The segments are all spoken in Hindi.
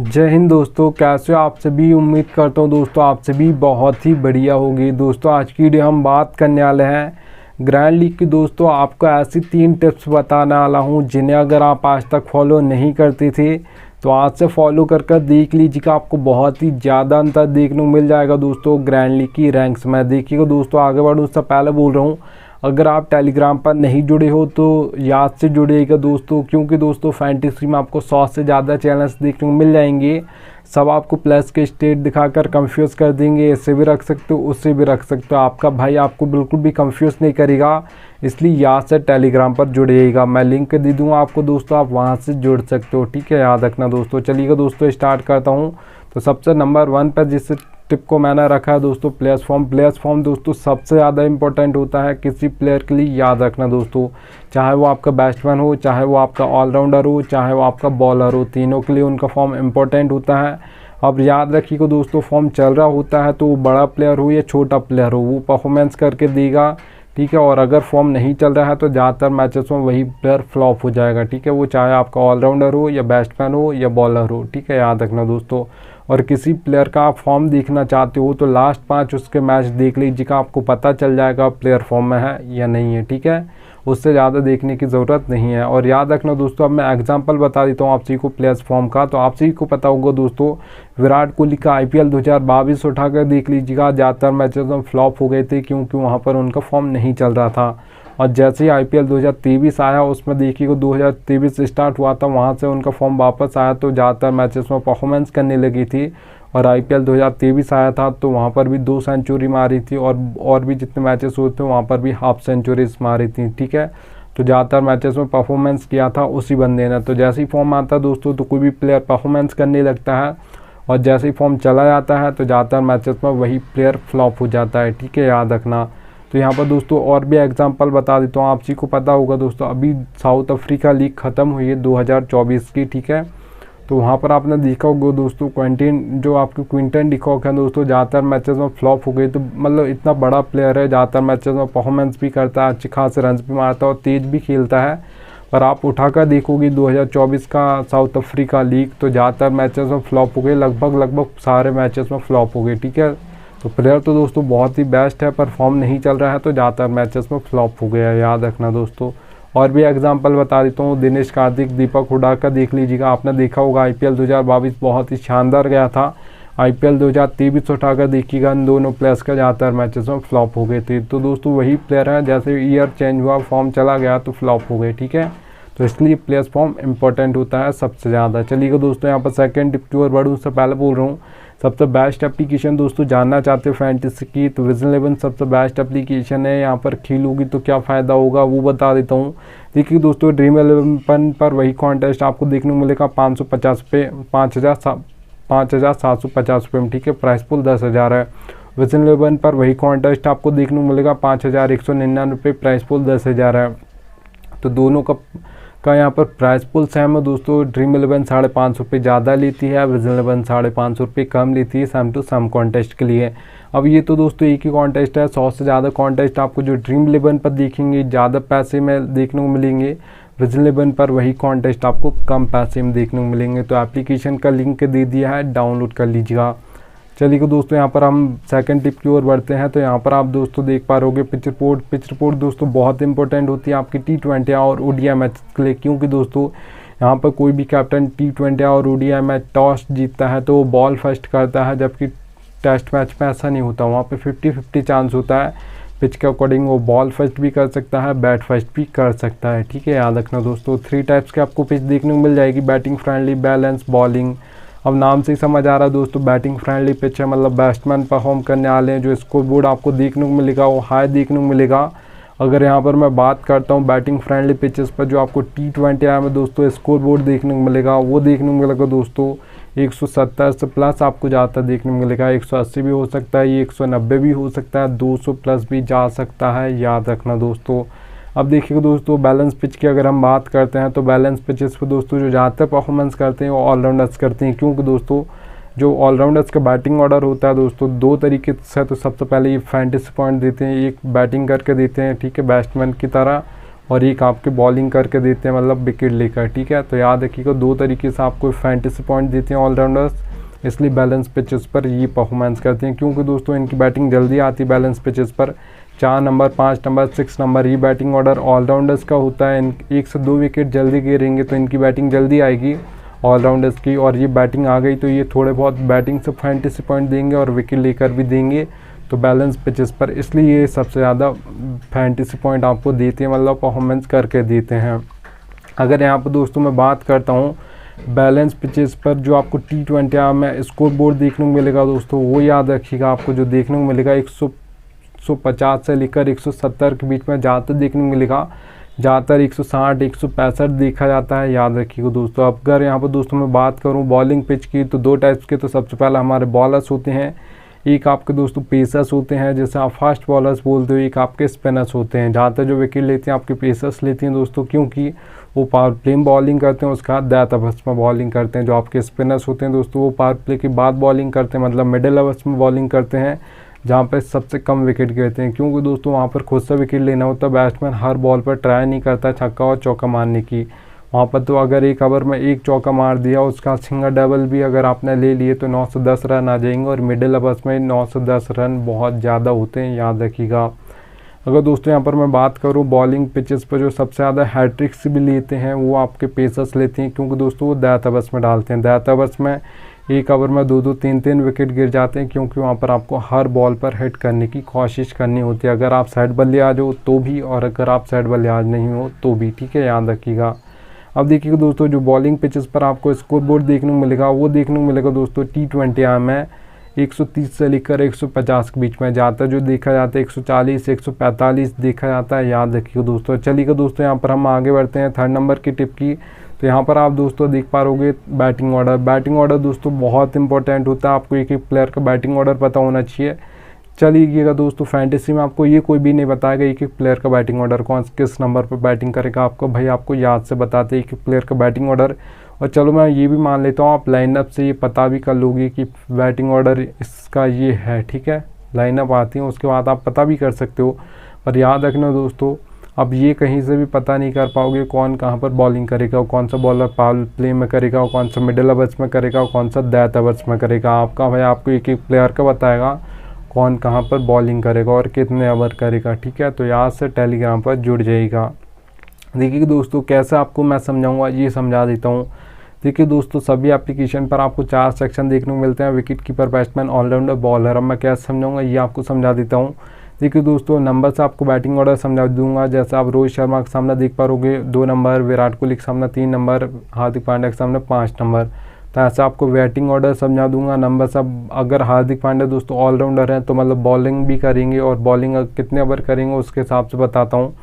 जय हिंद दोस्तों, कैसे हो आप सभी। उम्मीद करता हूँ दोस्तों आप सभी बहुत ही बढ़िया होगी। दोस्तों आज की वीडियो हम बात करने वाले हैं ग्रैंड लीग की। दोस्तों आपको ऐसी 3 टिप्स बताने वाला हूँ जिन्हें अगर आप आज तक फॉलो नहीं करते थे तो आज से फॉलो कर देख लीजिएगा। आपको बहुत ही ज़्यादा अंतर देखने को मिल जाएगा दोस्तों ग्रैंड लीग की रैंक्स में। देखिएगा दोस्तों, आगे बढ़ूँ उससे पहले बोल रहा हूँ, अगर आप टेलीग्राम पर नहीं जुड़े हो तो याद से जुड़िएगा दोस्तों, क्योंकि दोस्तों फैंटेसी में आपको 100 से ज़्यादा चैनल्स देखने को मिल जाएंगे। सब आपको प्लस के स्टेट दिखाकर कंफ्यूज कर देंगे। इससे भी रख सकते हो, उससे भी रख सकते हो। आपका भाई आपको बिल्कुल भी कंफ्यूज नहीं करेगा, इसलिए याद से टेलीग्राम पर जुड़िएगा। मैं लिंक दे दूँगा आपको दोस्तों, आप वहाँ से जुड़ सकते हो। ठीक है, याद रखना दोस्तों। चलिएगा दोस्तों स्टार्ट करता हूँ। तो सबसे नंबर 1 पर जिस टिप को मैंने रखा है दोस्तों, प्लेयर्स फॉर्म। प्लेयर्स फॉर्म दोस्तों सबसे ज़्यादा इंपॉर्टेंट होता है किसी प्लेयर के लिए। याद रखना दोस्तों, चाहे वो आपका बैट्समैन हो, चाहे वो आपका ऑलराउंडर हो, चाहे वो आपका बॉलर हो, तीनों के लिए उनका फॉर्म इंपॉर्टेंट होता है। अब याद रखिएगा दोस्तों, फॉर्म चल रहा होता है तो वो बड़ा प्लेयर हो या छोटा प्लेयर हो, वो परफॉर्मेंस करके देगा। ठीक है, और अगर फॉर्म नहीं चल रहा है तो ज़्यादातर मैचेस में वही प्लेयर फ्लॉप हो जाएगा। ठीक है, वो चाहे आपका ऑलराउंडर हो या बैट्समैन हो या बॉलर हो। ठीक है, याद रखना दोस्तों। और किसी प्लेयर का आप फॉर्म देखना चाहते हो तो लास्ट 5 उसके मैच देख लीजिएगा, आपको पता चल जाएगा प्लेयर फॉर्म में है या नहीं है। ठीक है, उससे ज़्यादा देखने की ज़रूरत नहीं है। और याद रखना दोस्तों, अब मैं एग्जांपल बता देता हूँ आप सभी को प्लेयर्स फॉर्म का। तो आप सभी को पता होगा दोस्तों, विराट कोहली का IPL 2022 उठाकर देख लीजिएगा, ज़्यादातर मैचेस में फ्लॉप हो गए थे क्योंकि वहाँ पर उनका फॉर्म नहीं चल रहा था। और जैसे ही IPL 2023 आया, उसमें देखिएगा 2023 स्टार्ट हुआ था, वहाँ से उनका फॉर्म वापस आया तो ज़्यादातर मैचेस में परफॉर्मेंस करने लगी थी। और IPL 2023 आया था तो वहाँ पर भी 2 सेंचुरी मारी थी, और भी जितने मैचेस हुए थे वहाँ पर भी हाफ सेंचुरीज मारी थी। ठीक है, तो ज़्यादातर मैचेस में परफॉर्मेंस किया था उसी बंदे ने। तो जैसे ही फॉर्म आता है दोस्तों तो कोई भी प्लेयर परफॉर्मेंस करने लगता है, और जैसे ही फॉर्म चला जाता है तो ज़्यादातर मैचेस में वही प्लेयर फ्लॉप हो जाता है। ठीक है, याद रखना। तो यहाँ पर दोस्तों और भी एग्जांपल बता देता हूँ, आप सभी को पता होगा दोस्तों, अभी साउथ अफ्रीका लीग ख़त्म हुई है 2024 की। ठीक है, तो वहाँ पर आपने देखा होगा दोस्तों, क्विंटन डिकॉक है दोस्तों, ज़्यादातर मैचेस में फ्लॉप हो गई। तो मतलब इतना बड़ा प्लेयर है, ज़्यादातर मैचेस में परफॉर्मेंस भी करता है, अच्छे खासे रन भी मारता है और तेज़ भी खेलता है। पर आप उठाकर देखोगे 2024 का साउथ अफ्रीका लीग, तो ज़्यादातर मैचेस में फ्लॉप हो गए, लगभग सारे मैचेस में फ्लॉप हो गए। ठीक है, तो प्लेयर तो दोस्तों बहुत ही बेस्ट है, पर फॉर्म नहीं चल रहा है तो ज़्यादातर मैचेस में फ्लॉप हो गया है। याद रखना दोस्तों। और भी एग्जांपल बता देता हूँ, दिनेश कार्तिक, दीपक हुडा का देख लीजिएगा। आपने देखा होगा IPL 2022 बहुत ही शानदार गया था। IPL 2023 उठाकर देखिएगा, इन दोनों प्लेयर्स का ज़्यादातर मैचेस में फ्लॉप हो गए थे। तो दोस्तों वही प्लेयर हैं, जैसे ईयर चेंज हुआ, फॉर्म चला गया तो फ्लॉप हो गए। ठीक है, तो इसलिए प्लेयर्स फॉर्म इंपॉर्टेंट होता है सबसे ज़्यादा। चलिएगा दोस्तों, यहाँ पर सेकंड टिप की ओर बढ़ूँ उससे पहले बोल रहा हूँ, सबसे बेस्ट एप्लीकेशन दोस्तों जानना चाहते हो फैंटेसी की तो विजन 11 सबसे बेस्ट एप्लीकेशन है। यहाँ पर खेलोगी तो क्या फ़ायदा होगा वो बता देता हूँ। देखिए दोस्तों, ड्रीम 11 पर वही कॉन्टेस्ट आपको देखने को मिलेगा 550 पे 5,750 रुपये में। ठीक है, प्राइस पुल 10,000 है। विजन 11 पर वही कॉन्टेस्ट आपको देखने को मिलेगा 5,199 रुपये, प्राइस पुल 10,000 है। तो दोनों का यहाँ पर प्राइस पुल सेम है दोस्तों। ड्रीम 11 550 रुपये ज़्यादा लेती है, विजन 11 550 रुपये कम लेती है सेम टू सेम कॉन्टेस्ट के लिए। अब ये तो दोस्तों एक ही कॉन्टेस्ट है, 100 से ज़्यादा कॉन्टेस्ट आपको जो ड्रीम 11 पर देखेंगे ज़्यादा पैसे में देखने को मिलेंगे, विजन 11 पर वही कॉन्टेस्ट आपको कम पैसे में देखने को मिलेंगे। तो एप्लीकेशन का लिंक दे दिया है, डाउनलोड कर लीजिएगा। चलिए दोस्तों, यहाँ पर हम सेकंड टिप की ओर बढ़ते हैं। तो यहाँ पर आप दोस्तों देख पा रहोगे पिच रिपोर्ट। पिच रिपोर्ट दोस्तों बहुत इंपॉर्टेंट होती है आपकी T20 और ODI मैच के लिए, क्योंकि दोस्तों यहाँ पर कोई भी कैप्टन T20 और ODI मैच टॉस जीतता है तो वो बॉल फर्स्ट करता है, जबकि टेस्ट मैच में ऐसा नहीं होता। वहाँ पर 50-50 चांस होता है। पिच के अकॉर्डिंग वो बॉल फर्स्ट भी कर सकता है, बैट फर्स्ट भी कर सकता है। ठीक है, याद रखना दोस्तों। 3 टाइप्स के आपको पिच देखने को मिल जाएगी, बैटिंग फ्रेंडली, बैलेंस, बॉलिंग। अब नाम से ही समझ आ रहा है दोस्तों, बैटिंग फ्रेंडली पिच है, मतलब बैट्समैन परफॉर्म करने वाले हैं, जो स्कोर बोर्ड आपको देखने को मिलेगा वो हाई देखने को मिलेगा। अगर यहाँ पर मैं बात करता हूँ बैटिंग फ्रेंडली पिचेस पर, जो आपको T20 में दोस्तों स्कोर बोर्ड देखने को मिलेगा, वो देखने को मिलेगा दोस्तों 170 से प्लस आपको ज़्यादातर देखने को मिलेगा। 180 भी हो सकता है, ये 190 भी हो सकता है, 200 प्लस भी जा सकता है। याद रखना दोस्तों। अब देखिएगा दोस्तों, बैलेंस पिच की अगर हम बात करते हैं तो बैलेंस पिचेस पर दोस्तों जो ज़्यादातर परफॉर्मेंस करते हैं वो ऑलराउंडर्स करते हैं, क्योंकि दोस्तों जो ऑलराउंडर्स का बैटिंग ऑर्डर होता है दोस्तों 2 तरीके से। तो सबसे पहले ये फैंटेसी पॉइंट देते हैं, एक बैटिंग करके देते हैं, ठीक है, बैट्समैन की तरह, और एक आपके बॉलिंग करके देते हैं मतलब विकेट लेकर, ठीक है। तो याद रखिएगा 2 तरीके से आपको फैंटेसी पॉइंट देते हैं ऑलराउंडर्स, इसलिए बैलेंस पिचेस पर ये परफॉर्मेंस करते हैं, क्योंकि दोस्तों इनकी बैटिंग जल्दी आती है बैलेंस पिचेस पर। 4 नंबर, 5 नंबर, 6 नंबर ये बैटिंग ऑर्डर ऑलराउंडर्स का होता है। 1 से 2 विकेट जल्दी गिरेंगे तो इनकी बैटिंग जल्दी आएगी ऑलराउंडर्स की, और ये बैटिंग आ गई तो ये थोड़े बहुत बैटिंग से फैंटेसी पॉइंट देंगे और विकेट लेकर भी देंगे तो बैलेंस पिचेस पर, इसलिए ये सबसे ज़्यादा फैंटेसी पॉइंट आपको देते हैं, मतलब परफॉर्मेंस करके देते हैं। अगर यहाँ पर दोस्तों मैं बात करता हूँ बैलेंस पिचेस पर जो आपको T20 में स्कोर बोर्ड देखने को मिलेगा दोस्तों, वो याद रखिएगा आपको जो देखने को मिलेगा 150 से लेकर 170 के बीच में ज़्यादातर देखने को मिलेगा, ज़्यादातर 160 165 देखा जाता है, याद रखिएगा दोस्तों। अब अगर यहाँ पर दोस्तों मैं बात करूँ बॉलिंग पिच की तो 2 टाइप्स के, तो सबसे पहले हमारे बॉलर्स होते हैं, एक आपके दोस्तों पेसर्स होते हैं जैसे आप फास्ट बॉलर्स बोलते हो, एक आपके स्पिनर्स होते हैं। ज़्यादातर जो विकेट लेते हैं आपके पेसर्स लेते हैं दोस्तों, क्योंकि वो पावर प्ले में बॉलिंग करते हैं, उसके बाद डेथ ओवर्स में बॉलिंग करते हैं। जो आपके स्पिनर्स होते हैं दोस्तों वो पावर प्ले के बाद बॉलिंग करते हैं, मतलब मिडिल ओवर्स में बॉलिंग करते हैं जहाँ पर सबसे कम विकेट गिरते हैं, क्योंकि दोस्तों वहाँ पर खुद से विकेट लेना होता है। बैट्समैन हर बॉल पर ट्राई नहीं करता छक्का और चौका मारने की, वहाँ पर तो अगर 1 ओवर में 1 चौका मार दिया उसका सिंगल डबल भी अगर आपने ले लिए तो 9 से 10 रन आ जाएंगे, और मिडिल ओवर्स में 9 से 10 रन बहुत ज़्यादा होते हैं, याद रखिएगा। अगर दोस्तों यहाँ पर मैं बात करूँ बॉलिंग पिचेस पर जो सबसे ज़्यादा हैट्रिक्स भी लेते हैं वो आपके पेसर्स लेते हैं, क्योंकि दोस्तों वो डेथ ओवर्स में डालते हैं। डेथ ओवर्स में 1 ओवर में 2-2 3-3 विकेट गिर जाते हैं, क्योंकि वहाँ पर आपको हर बॉल पर हिट करने की कोशिश करनी होती है, अगर आप साइड बल्लेबाज हो तो भी और अगर आप साइड बल्लेबाज नहीं हो तो भी, ठीक है, याद रखिएगा। अब देखिएगा दोस्तों जो बॉलिंग पिचेस पर आपको स्कोर बोर्ड देखने को मिलेगा वो देखने को मिलेगा दोस्तों T20 में 130 से लेकर 150 के बीच में, ज़्यादातर जो देखा जाता है 140 145 देखा जाता है, याद रखिएगा दोस्तों। चलिएगा दोस्तों यहाँ पर हम आगे बढ़ते हैं 3rd नंबर की टिप की। तो यहाँ पर आप दोस्तों देख पा रहोगे बैटिंग ऑर्डर। बैटिंग ऑर्डर दोस्तों बहुत इंपॉर्टेंट होता है, आपको एक प्लेयर का बैटिंग ऑर्डर पता होना चाहिए। चलिएगा दोस्तों फैंटेसी में आपको ये कोई भी नहीं बताएगा एक प्लेयर का बैटिंग ऑर्डर कौन किस नंबर पर बैटिंग करेगा, आपको भाई आपको याद से बताते हैं एक प्लेयर का बैटिंग ऑर्डर। और चलो मैं ये भी मान लेता हूँ आप लाइनअप से ये पता भी कर लोगे कि बैटिंग ऑर्डर इसका ये है, ठीक है, लाइनअप आती है उसके बाद आप पता भी कर सकते हो। पर याद रखना दोस्तों अब ये कहीं से भी पता नहीं कर पाओगे कौन कहाँ पर बॉलिंग करेगा, कौन सा बॉलर पावर प्ले में करेगा, कौन सा मिडिल ओवर्स में करेगा, कौन सा डेथ ओवर्स में करेगा। आपका भाई आपको एक प्लेयर का बताएगा कौन कहाँ पर बॉलिंग करेगा और कितने ओवर करेगा, ठीक है। तो यहाँ से टेलीग्राम पर जुड़ जाइएगा। देखिए दोस्तों कैसे आपको मैं समझाऊंगा ये समझा देता हूँ। देखिए दोस्तों सभी एप्लीकेशन पर आपको 4 सेक्शन देखने को मिलते हैं, wicket keeper, batsman, all rounder, bowler. अब मैं कैसे समझाऊंगा ये आपको समझा देता हूँ। देखिए दोस्तों नंबर से आपको बैटिंग ऑर्डर समझा दूंगा, जैसे आप रोहित शर्मा के सामने देख पा रहोगे 2 नंबर, विराट कोहली के सामने 3 नंबर, हार्दिक पांड्या के सामने 5 नंबर। तो ऐसा आपको बैटिंग ऑर्डर समझा दूंगा। नंबर सब अगर हार्दिक पांड्या दोस्तों ऑलराउंडर हैं तो मतलब बॉलिंग भी करेंगे और बॉलिंग कितने ओवर करेंगे उसके हिसाब से बताता हूँ।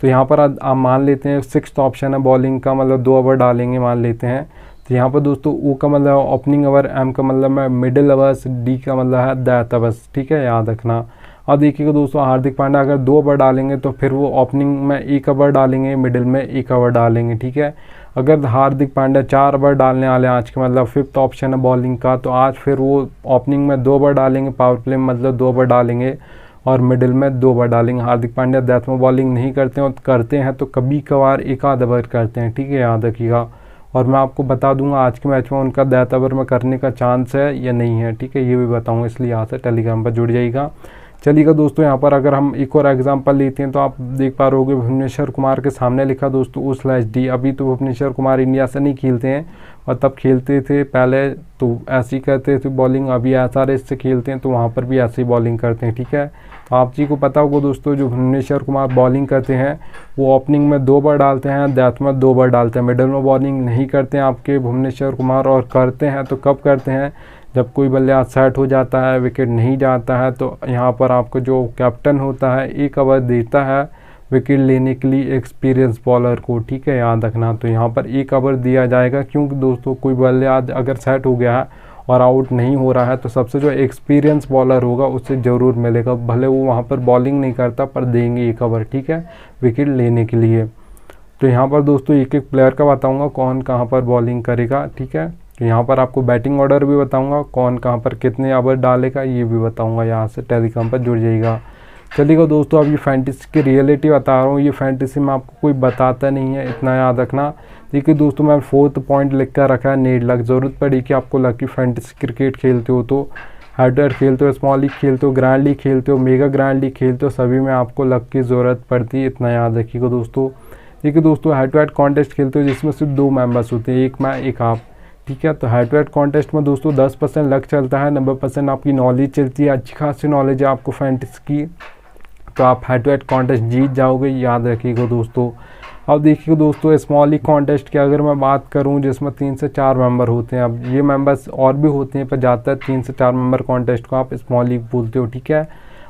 तो यहाँ पर आप मान लेते हैं 6th ऑप्शन है बॉलिंग का, मतलब 2 ओवर डालेंगे मान लेते हैं। तो यहाँ पर दोस्तों O का मतलब ओपनिंग ओवर, M का मतलब है मिडिल ओवर्स, D का मतलब है डेथ ओवर्स, ठीक है, याद रखना। अब देखिएगा दोस्तों हार्दिक पांड्या अगर 2 ओवर डालेंगे तो फिर वो ओपनिंग में 1 ओवर डालेंगे, मिडिल में 1 ओवर डालेंगे, ठीक है। अगर हार्दिक पांड्या 4 ओवर डालने वाले आज के मतलब 5th ऑप्शन है बॉलिंग का, तो आज फिर वो ओपनिंग में 2 ओवर डालेंगे, पावर प्ले में मतलब 2 ओवर डालेंगे और मिडिल में 2 ओवर डालेंगे। हार्दिक पांड्या डेथ में बॉलिंग नहीं करते हैं, करते हैं तो कभी कभार 1 आध ओवर करते हैं, ठीक है, याद रखिएगा। और मैं आपको बता दूंगा आज के मैच में उनका डेथ ओवर में करने का चांस है या नहीं है, ठीक है, ये भी बताऊँगा, इसलिए यहाँ से टेलीग्राम पर जुड़ जाइएगा। चलिएगा दोस्तों यहाँ पर अगर हम एक और एग्जांपल लेते हैं तो आप देख पा रहोगे भुवनेश्वर कुमार के सामने लिखा दोस्तों U/D। अभी तो भुवनेश्वर कुमार इंडिया से नहीं खेलते हैं और तब खेलते थे पहले तो ऐसे ही करते थे बॉलिंग, अभी SRH से खेलते हैं तो वहाँ पर भी ऐसे ही बॉलिंग करते हैं, ठीक है। तो आप जी को पता होगा दोस्तों जो भुवनेश्वर कुमार बॉलिंग करते हैं वो ओपनिंग में 2 ओवर डालते हैं, डेथ में 2 ओवर डालते हैं, मिडिल में बॉलिंग नहीं करते हैं आपके भुवनेश्वर कुमार। और करते हैं तो कब करते हैं जब कोई बल्लेबाज सेट हो जाता है, विकेट नहीं जाता है, तो यहाँ पर आपको जो कैप्टन होता है 1 ओवर देता है विकेट लेने के लिए एक्सपीरियंस बॉलर को, ठीक है, याद रखना। तो यहाँ पर 1 ओवर दिया जाएगा, क्योंकि दोस्तों कोई बल्लेबाज अगर सेट हो गया है और आउट नहीं हो रहा है तो सबसे जो एक्सपीरियंस बॉलर होगा उससे ज़रूर मिलेगा, भले वो वहाँ पर बॉलिंग नहीं करता पर देंगे 1 ओवर, ठीक है, विकेट लेने के लिए। तो यहाँ पर दोस्तों एक एक प्लेयर का बताऊँगा कौन कहाँ पर बॉलिंग करेगा, ठीक है। तो यहाँ पर आपको बैटिंग ऑर्डर भी बताऊंगा, कौन कहाँ पर कितने ओवर डालेगा ये भी बताऊंगा, यहाँ से टेलीग्राम पर जुड़ जाइएगा। चलिएगा दोस्तों, अब ये फैंटेसी की रियलिटी बता रहा हूँ। ये फैंटेसी में आपको कोई बताता नहीं है, इतना याद रखना। देखिए दोस्तों, मैं 4th पॉइंट लिख कर रखा है, नेट लक। ज़रूरत पड़ी कि आपको लकी फैंटेसी क्रिकेट खेलते हो तो, हेड टू हेड खेलते हो, स्मॉल लीग खेलते हो, ग्रैंड लीग खेलते हो, मेगा ग्रैंड लीग खेलते हो, सभी में आपको लक की ज़रूरत पड़ती है, इतना याद रखिएगा दोस्तों। देखिए दोस्तों, हेड टू हेड कॉन्टेस्ट खेलते हो जिसमें सिर्फ 2 मेंबर्स होते हैं, एक मैं एक आप, ठीक है। तो हेड टू हेड कॉन्टेस्ट में दोस्तों 10% लक चलता है, 90% आपकी नॉलेज चलती है। अच्छी खासी नॉलेज है आपको फैंटेसी की, तो आप हेड टू हेड कॉन्टेस्ट जीत जाओगे, याद रखिएगा दोस्तों। अब देखिए दोस्तों, स्मॉल लीग कॉन्टेस्ट की अगर मैं बात करूं जिसमें 3 से 4 मेंबर होते हैं, अब ये मेंबर्स और भी होते हैं पर ज़्यादातर 3 से 4 मेंबर कॉन्टेस्ट को आप स्मॉल लीग बोलते हो, ठीक है।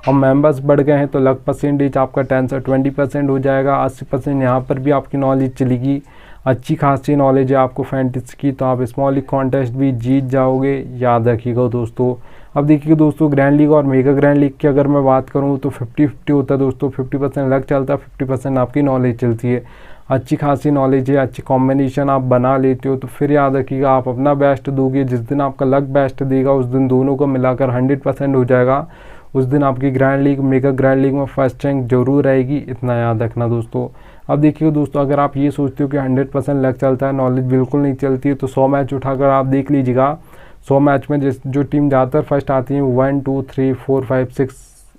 और मेंबर्स बढ़ गए हैं तो लक परसेंटेज आपका 10 से 20% हो जाएगा। 80% यहाँ पर भी आपकी नॉलेज चलेगी, अच्छी खासी नॉलेज है आपको फैंटेसी की, तो आप स्मॉल लीग कॉन्टेस्ट भी जीत जाओगे, याद रखिएगा दोस्तों। अब देखिए दोस्तों, ग्रैंड लीग और मेगा ग्रैंड लीग की अगर मैं बात करूँ तो 50-50 होता है दोस्तों। 50% लक चलता है, 50% आपकी नॉलेज चलती है। अच्छी खासी नॉलेज है, अच्छी कॉम्बिनेशन आप बना लेते हो तो फिर याद रखिएगा आप अपना बेस्ट दोगे। जिस दिन आपका लक बेस्ट देगा उस दिन दोनों को मिलाकर 100% हो जाएगा। उस दिन आपकी grand league mega grand league में फर्स्ट रैंक जरूर रहेगी, इतना याद रखना दोस्तों। अब देखिए दोस्तों, अगर आप ये सोचते हो कि 100% लक चलता है, नॉलेज बिल्कुल नहीं चलती है, तो 100 मैच उठाकर आप देख लीजिएगा। 100 मैच में जो टीम ज़्यादातर फर्स्ट आती है 1 2 3 4 5 6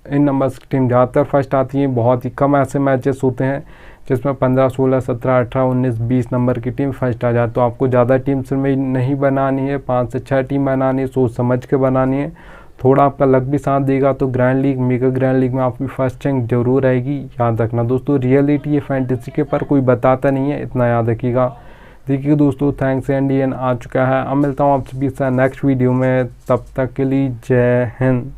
इन नंबर्स की टीम ज़्यादातर फर्स्ट आती है। बहुत ही कम ऐसे मैचेस होते हैं जिसमें 15 16 17 18 19 20 नंबर की टीम फर्स्ट आ जाए। तो आपको ज़्यादा टीम्स में नहीं बनानी है, 5 से 6 टीम बनानी है, सोच समझ के बनानी है। थोड़ा आपका लक भी साथ देगा तो grand league mega grand league में आपकी फर्स्ट रैंक जरूर आएगी, याद रखना दोस्तों। रियलिटी ये फैंटेसी के पर कोई बताता नहीं है, इतना याद रखिएगा। देखिए दोस्तों, थैंक्स एंड आ चुका है। अब मिलता हूँ आपसे नेक्स्ट वीडियो में, तब तक के लिए जय हिंद।